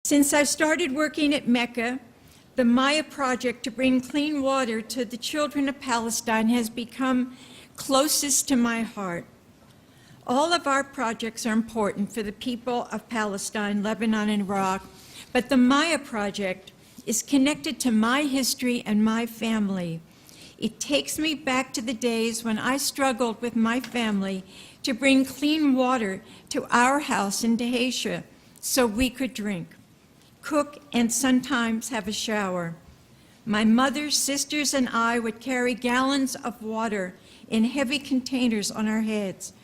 Since I started working at Mecca, the Maya project to bring clean water to the children of Palestine has become closest to my heart. All of our projects are important for the people of Palestine, Lebanon, and Iraq, but the Maya project is connected to my history and my family. It takes me back to the days when I struggled with my family to bring clean water to our house in Dheisheh so we could drink, cook, and sometimes have a shower. My mother, sisters, and I would carry gallons of water in heavy containers on our heads.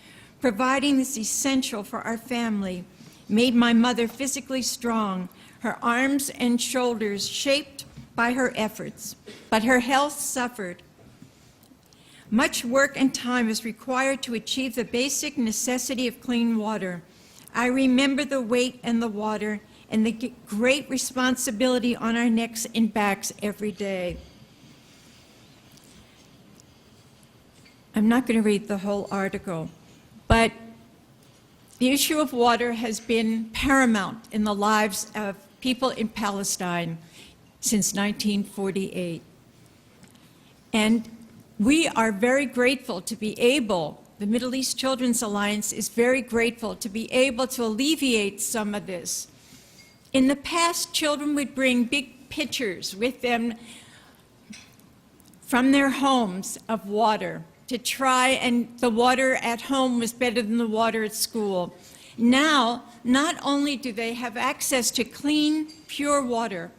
Providing this essential for our family made my mother physically strong, her arms and shoulders shaped by her efforts, but her health suffered. Much work and time is required to achieve the basic necessity of clean water. I remember the weight and the water and the great responsibility on our necks and backs every day. I'm not going to read the whole article, but the issue of water has been paramount in the lives of people in Palestine since 1948. And we are very grateful to be able, the Middle East Children's Alliance is very grateful to be able to alleviate some of this. In the past, children would bring big pitchers with them from their homes of water to try, and the water at home was better than the water at school. Now, not only do they have access to clean, pure water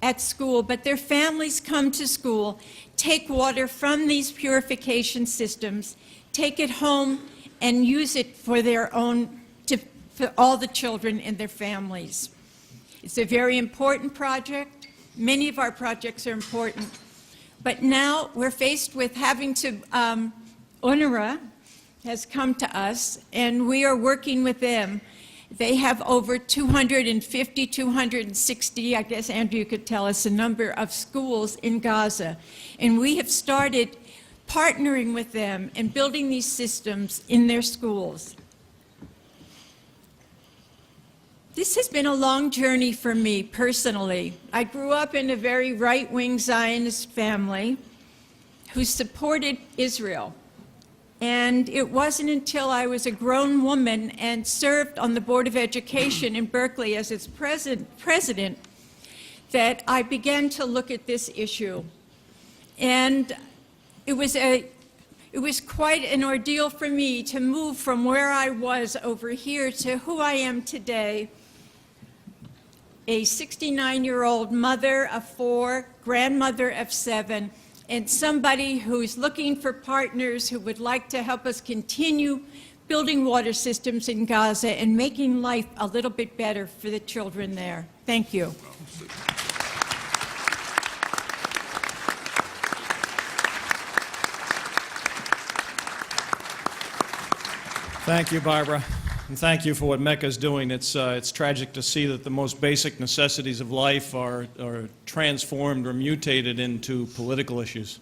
at school, but their families come to school, take water from these purification systems, take it home, and use it for their own, for all the children and their families. It's a very important project. Many of our projects are important. But now we're faced with having to, UNRWA has come to us, and we are working with them. They have over 250, 260, I guess Andrew could tell us, a number of schools in Gaza. And we have started partnering with them and building these systems in their schools. This has been a long journey for me personally. I grew up in a very right-wing Zionist family who supported Israel. And it wasn't until I was a grown woman and served on the Board of Education in Berkeley as its president that I began to look at this issue. And it was quite an ordeal for me to move from where I was over here to who I am today, a 69-year-old mother of 4, grandmother of 7, and somebody who's looking for partners who would like to help us continue building water systems in Gaza and making life a little bit better for the children there. Thank you. Thank you, Barbara, and thank you for what Mecca is doing. It's tragic to see that the most basic necessities of life are transformed or mutated into political issues.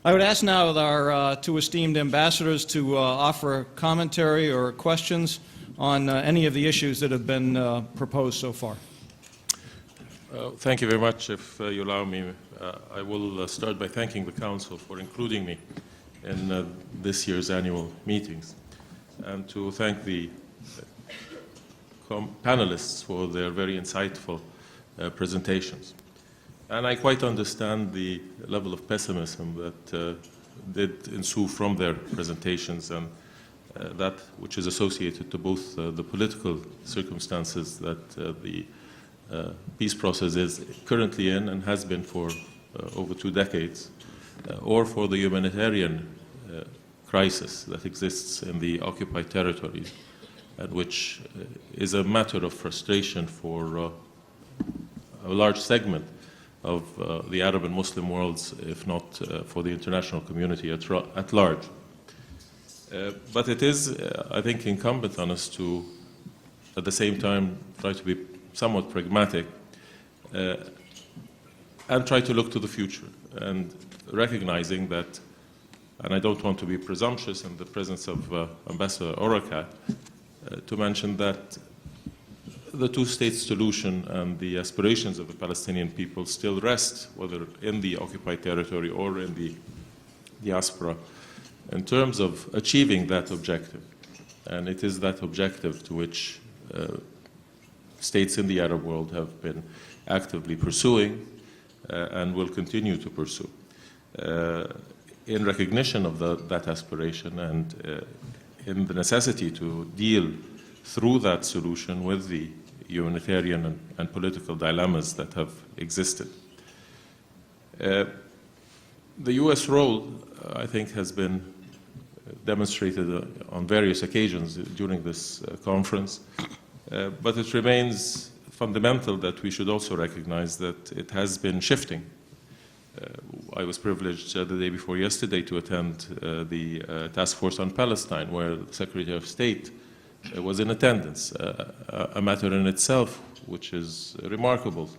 I would ask now our two esteemed ambassadors to offer commentary or questions on any of the issues that have been proposed so far. Thank you very much. If you allow me, I will start by thanking the Council for including me in this year's annual meetings, and to thank the panelists for their very insightful presentations. And I quite understand the level of pessimism that did ensue from their presentations, and that which is associated to both the political circumstances that the peace process is currently in and has been for over 2 decades, or for the humanitarian crisis that exists in the occupied territories, and which is a matter of frustration for a large segment of the Arab and Muslim worlds, if not for the international community at large. But it is, I think, incumbent on us to, at the same time, try to be somewhat pragmatic and try to look to the future, and recognizing that, and I don't want to be presumptuous in the presence of Ambassador Orakat, to mention that the two-state solution and the aspirations of the Palestinian people still rest, whether in the occupied territory or in the diaspora, in terms of achieving that objective. And it is that objective to which states in the Arab world have been actively pursuing and will continue to pursue. In recognition of that aspiration and in the necessity to deal through that solution with the humanitarian and political dilemmas that have existed. The U.S. role, I think, has been demonstrated on various occasions during this conference, but it remains fundamental that we should also recognize that it has been shifting. I was privileged the day before yesterday to attend the Task Force on Palestine, where the Secretary of State was in attendance, a matter in itself which is remarkable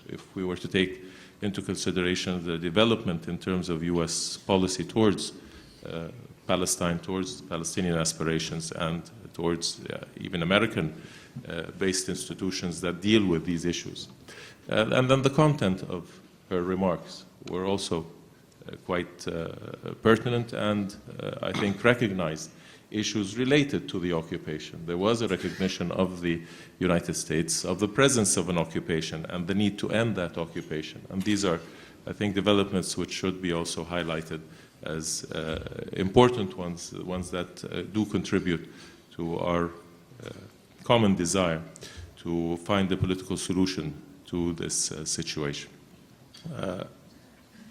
if we were to take into consideration the development in terms of U.S. policy towards Palestine, towards Palestinian aspirations, and towards even American-based institutions that deal with these issues. And then the content of her remarks were also quite pertinent and I think recognized issues related to the occupation. There was a recognition of the United States of the presence of an occupation and the need to end that occupation. And these are, I think, developments which should be also highlighted as important ones that do contribute to our common desire to find a political solution to this situation.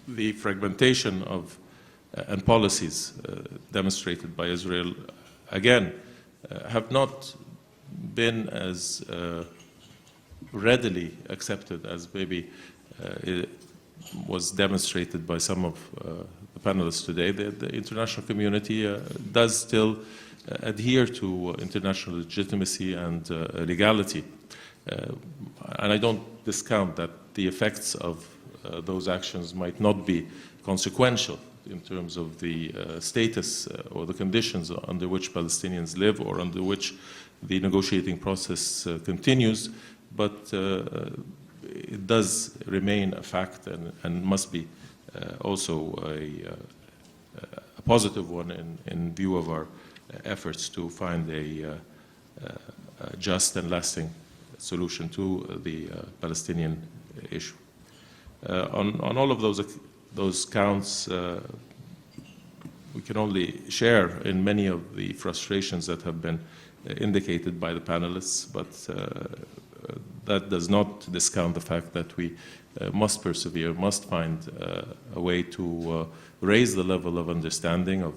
The fragmentation of and policies demonstrated by Israel, again, have not been as readily accepted as maybe it was demonstrated by some of the panelists today. The international community does still adhere to international legitimacy and legality. And I don't discount that the effects of those actions might not be consequential in terms of the status or the conditions under which Palestinians live or under which the negotiating process continues, but it does remain a fact and must be also a positive one in view of our efforts to find a just and lasting solution to the Palestinian issue. On all of those counts, we can only share in many of the frustrations that have been indicated by the panelists, but that does not discount the fact that we must persevere, must find a way to raise the level of understanding of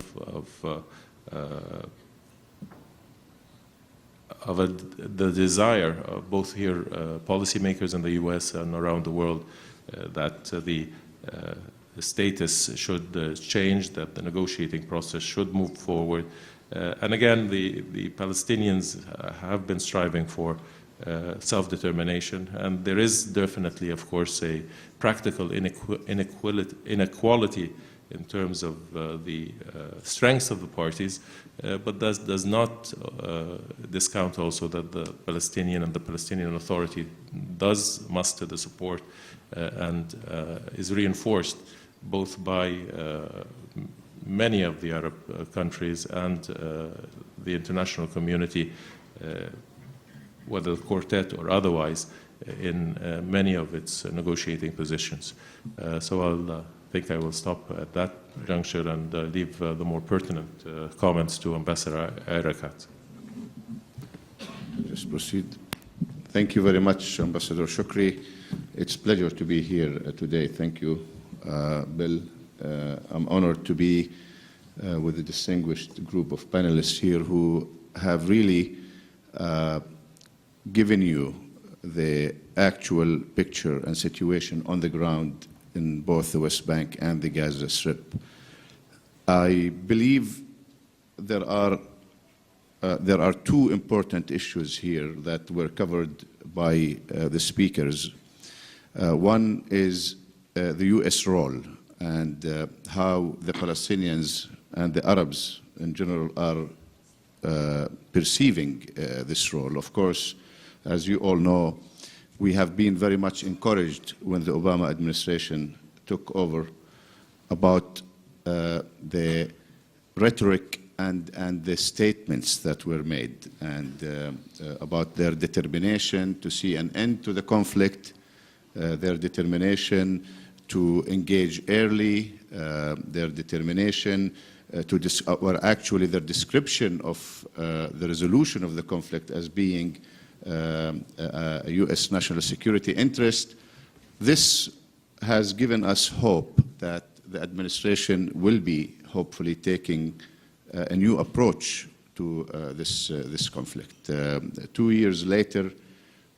the desire of both here policymakers in the U.S. and around the world that the status should change, that the negotiating process should move forward. And again, the Palestinians have been striving for self-determination, and there is definitely, of course, a practical inequality in terms of the strengths of the parties, but does not discount also that the Palestinian and the Palestinian Authority does muster the support and is reinforced both by many of the Arab countries and the international community, whether the quartet or otherwise, in many of its negotiating positions. So I think I will stop at that juncture and leave the more pertinent comments to Ambassador Erekat. Just proceed. Thank you very much, Ambassador Shukri. It's a pleasure to be here today. Thank you, Bill. I'm honored to be with a distinguished group of panelists here who have really given you the actual picture and situation on the ground in both the West Bank and the Gaza Strip. I believe there are two important issues here that were covered by the speakers. One is the U.S. role and how the Palestinians and the Arabs in general are perceiving this role. Of course, as you all know, we have been very much encouraged when the Obama administration took over about the rhetoric and the statements that were made, and about their determination to see an end to the conflict, their determination to engage early, their determination or actually their description of the resolution of the conflict as being a U.S. national security interest. This has given us hope that the administration will be hopefully taking a new approach to this conflict. 2 years later,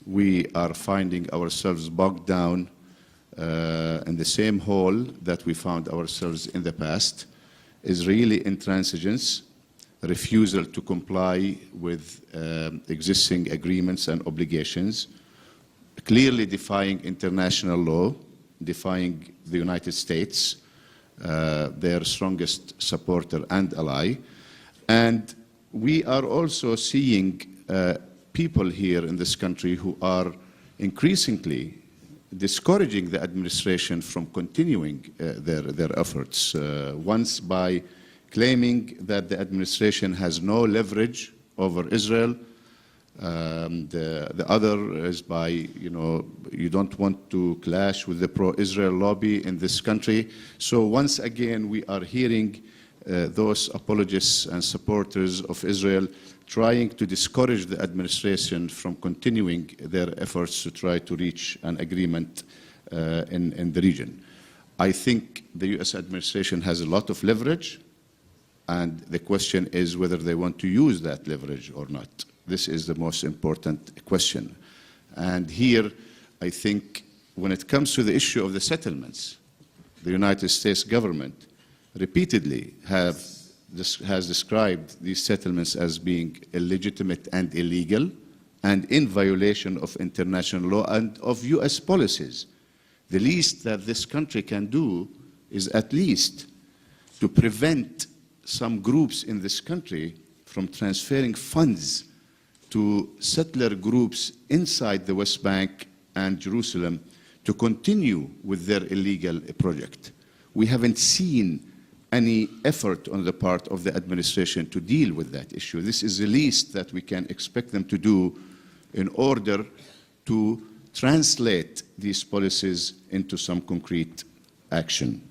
we are finding ourselves bogged down in the same hole that we found ourselves in the past. Israeli intransigence, refusal to comply with existing agreements and obligations, clearly defying international law, defying the United States, their strongest supporter and ally. And we are also seeing people here in this country who are increasingly discouraging the administration from continuing their efforts, once by claiming that the administration has no leverage over Israel. The other is by, you don't want to clash with the pro-Israel lobby in this country. So once again, we are hearing those apologists and supporters of Israel trying to discourage the administration from continuing their efforts to try to reach an agreement in the region. I think the U.S. administration has a lot of leverage, and the question is whether they want to use that leverage or not. This is the most important question. And here, I think, when it comes to the issue of the settlements, the United States government repeatedly has described these settlements as being illegitimate and illegal and in violation of international law and of U.S. policies. The least that this country can do is at least to prevent some groups in this country from transferring funds to settler groups inside the West Bank and Jerusalem to continue with their illegal project. We haven't seen any effort on the part of the administration to deal with that issue. This is the least that we can expect them to do in order to translate these policies into some concrete action.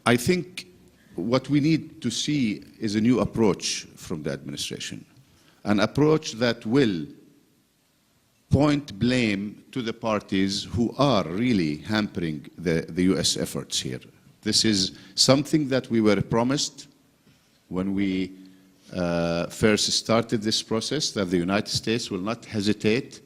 I think what we need to see is a new approach from the administration, an approach that will point blame to the parties who are really hampering the U.S. efforts here. This is something that we were promised when we first started this process, that the United States will not hesitate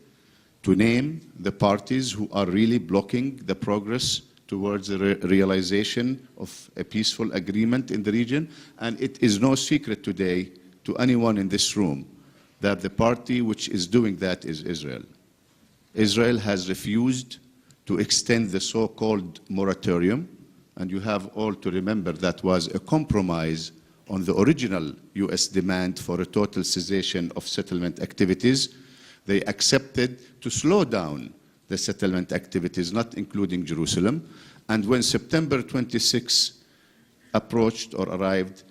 to name the parties who are really blocking the progress towards the realization of a peaceful agreement in the region. And it is no secret today to anyone in this room that the party which is doing that is Israel. Israel has refused to extend the so-called moratorium, and you have all to remember that was a compromise on the original U.S. demand for a total cessation of settlement activities. They accepted to slow down the settlement activities, not including Jerusalem. And when September 26 approached or arrived,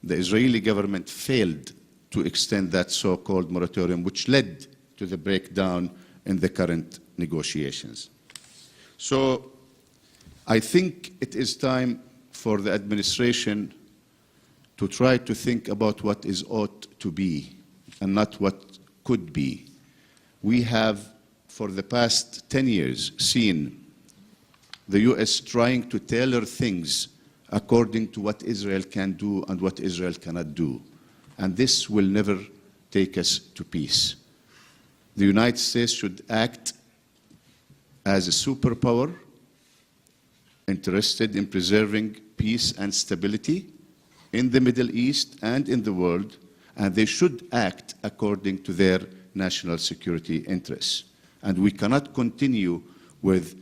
the Israeli government failed to extend that so-called moratorium, which led to the breakdown in the current negotiations. So I think it is time for the administration to try to think about what is ought to be and not what could be. We have, for the past 10 years, seen the U.S. trying to tailor things according to what Israel can do and what Israel cannot do. And this will never take us to peace. The United States should act as a superpower interested in preserving peace and stability in the Middle East and in the world, and they should act according to their national security interests. And we cannot continue with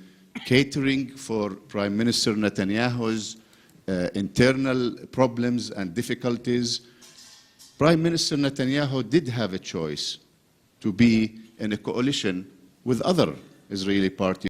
catering for Prime Minister Netanyahu's internal problems and difficulties Prime Minister Netanyahu did have a choice to be in a coalition with other Israeli parties